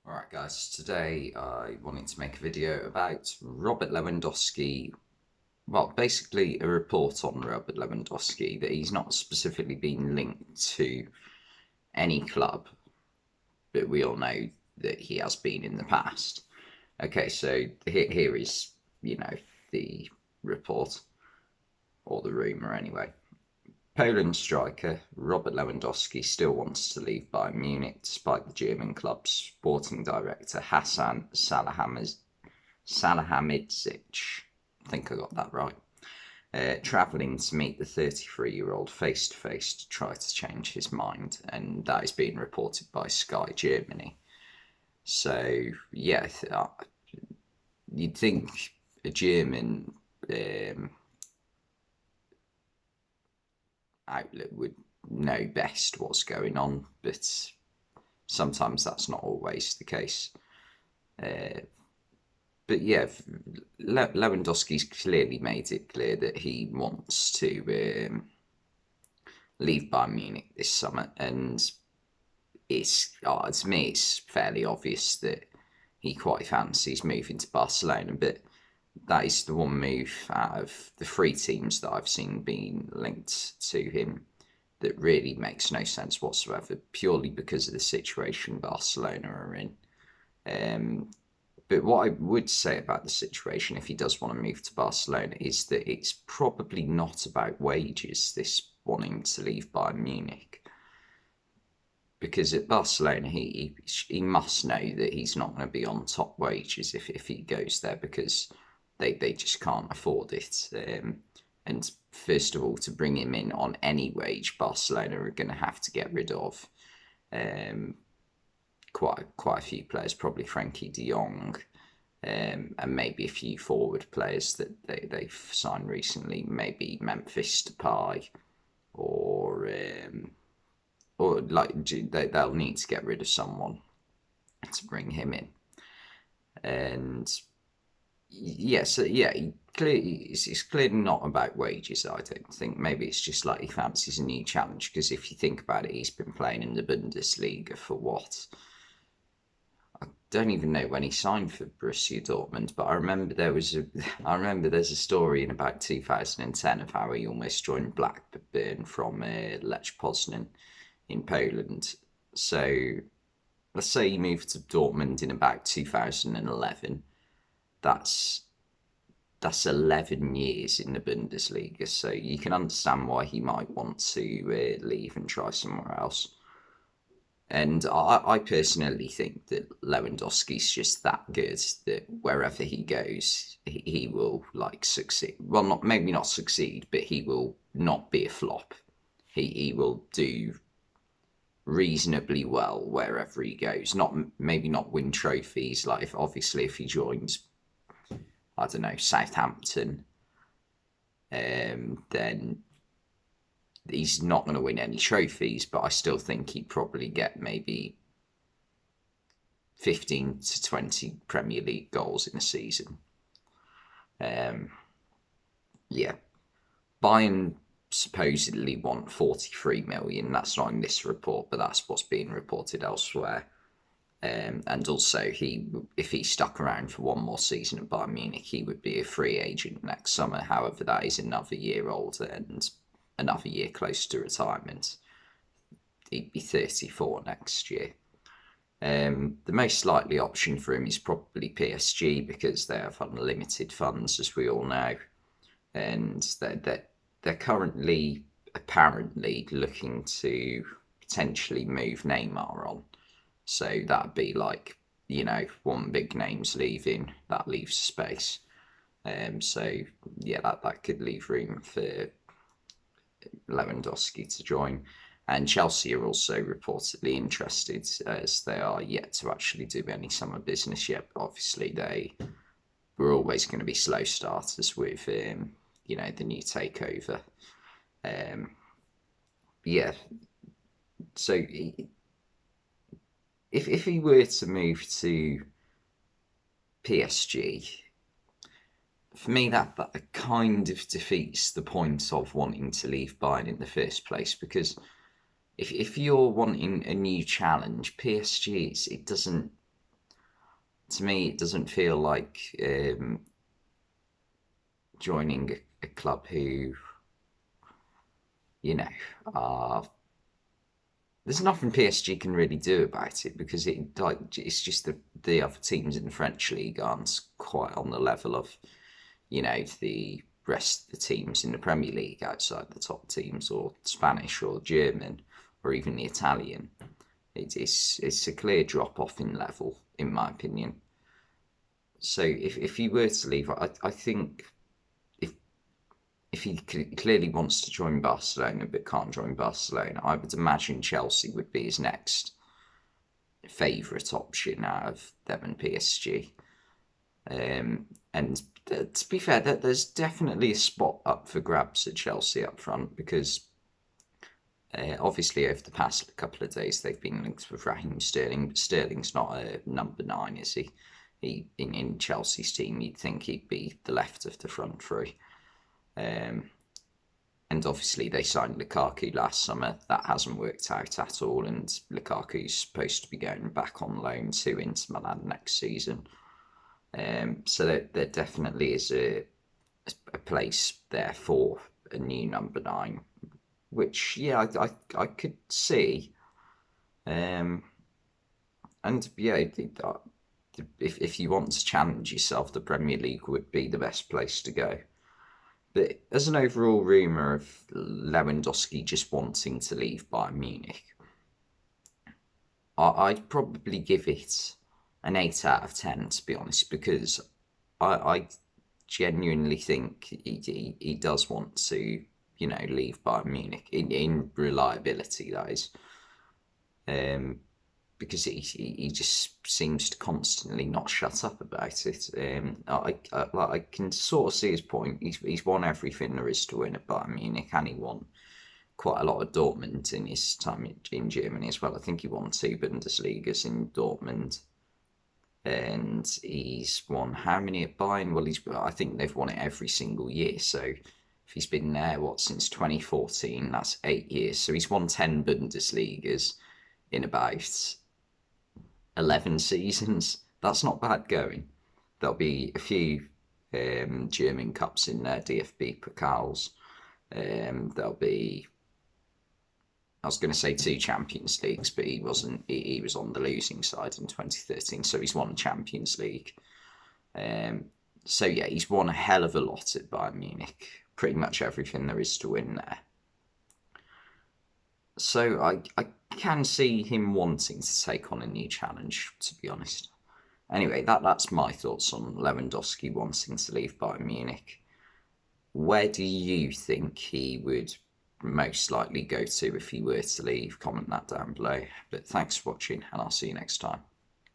Alright guys, today I wanted to make a video about Robert Lewandowski. Well, basically a report on Robert Lewandowski that he's not specifically been linked to any club, but we all know that he has been in the past. Okay, so here is, the report, or the rumour anyway. Poland striker Robert Lewandowski still wants to leave Bayern Munich despite the German club's sporting director Hasan Salihamidzic, I think I got that right, travelling to meet the 33-year-old face to face to try to change his mind, and that is being reported by Sky Germany. So, yeah, you'd think a German outlet would know best what's going on, but sometimes that's not always the case. But yeah, Lewandowski's clearly made it clear that he wants to leave Bayern Munich this summer, and to me it's fairly obvious that he quite fancies moving to Barcelona, but that is the one move out of the three teams that I've seen being linked to him that really makes no sense whatsoever, purely because of the situation Barcelona are in. But what I would say about the situation, if he does want to move to Barcelona, is that it's probably not about wages, this wanting to leave Bayern Munich. Because at Barcelona, he must know that he's not going to be on top wages if he goes there, because they just can't afford it. And first of all, to bring him in on any wage, Barcelona are going to have to get rid of quite a few players, probably Frankie de Jong, and maybe a few forward players that they've signed recently, maybe Memphis Depay, or like they'll need to get rid of someone to bring him in. And it's clearly not about wages. I don't think. Maybe it's just like he fancies a new challenge. Because if you think about it, he's been playing in the Bundesliga for what? I don't even know when he signed for Borussia Dortmund, but I remember there's a story in about 2010 of how he almost joined Blackburn from Lech Poznan in Poland. So let's say he moved to Dortmund in about 2011. That's 11 years in the Bundesliga, so you can understand why he might want to leave and try somewhere else. And I personally think that Lewandowski's just that good that wherever he goes, he will succeed. Well, maybe not succeed, but he will not be a flop. He will do reasonably well wherever he goes. Maybe not win trophies. Like if he joins, I don't know, Southampton, then he's not going to win any trophies, but I still think he'd probably get maybe 15 to 20 Premier League goals in a season. Yeah. Bayern supposedly want 43 million. That's not in this report, but that's what's being reported elsewhere. And also, if he stuck around for one more season at Bayern Munich, he would be a free agent next summer. However, that is another year older and another year close to retirement. He'd be 34 next year. The most likely option for him is probably PSG, because they have unlimited funds, as we all know, and they're currently apparently looking to potentially move Neymar on. So that'd be like, one big name's leaving, that leaves space. So yeah, that could leave room for Lewandowski to join. And Chelsea are also reportedly interested, as they are yet to actually do any summer business yet. But obviously, they were always going to be slow starters with, the new takeover. Yeah. So if he were to move to PSG, for me that kind of defeats the point of wanting to leave Bayern in the first place, because if you're wanting a new challenge, PSG, it doesn't to me, it doesn't feel like joining a club who, you know, are there's nothing PSG can really do about it because it's just the other teams in the French league aren't quite on the level of the rest of the teams in the Premier League outside the top teams, or Spanish or German or even the Italian. It's a clear drop off in level, in my opinion. So if he were to leave, I think if he clearly wants to join Barcelona but can't join Barcelona, I would imagine Chelsea would be his next favourite option out of them and PSG. And to be fair, there's definitely a spot up for grabs at Chelsea up front because obviously over the past couple of days they've been linked with Raheem Sterling, but Sterling's not a number 9, is he? In Chelsea's team, you'd think he'd be the left of the front three. And obviously they signed Lukaku last summer. That hasn't worked out at all, and Lukaku's supposed to be going back on loan to Inter Milan next season. So there definitely is a place there for a new number 9, which I could see. And yeah, if you want to challenge yourself, the Premier League would be the best place to go. But as an overall rumour of Lewandowski just wanting to leave Bayern Munich, I'd probably give it an 8 out of 10, to be honest, because I genuinely think he does want to, leave Bayern Munich in reliability, that is. Because he just seems to constantly not shut up about it. I can sort of see his point. He's won everything there is to win at Bayern Munich, and he won quite a lot of Dortmund in his time in Germany as well. I think he won 2 Bundesligas in Dortmund, and he's won how many at Bayern? Well, I think they've won it every single year. So if he's been there since 2014, that's 8 years. So he's won 10 Bundesligas in about 11 seasons. That's not bad going. There'll be a few German Cups in there, DFB Pokals. There'll be, I was going to say 2 Champions Leagues, but he wasn't. He was on the losing side in 2013, so he's won Champions League. So yeah, he's won a hell of a lot at Bayern Munich. Pretty much everything there is to win there. So I can see him wanting to take on a new challenge, to be honest. Anyway, that's my thoughts on Lewandowski wanting to leave Bayern Munich. Where do you think he would most likely go to if he were to leave? Comment that down below. But thanks for watching, and I'll see you next time.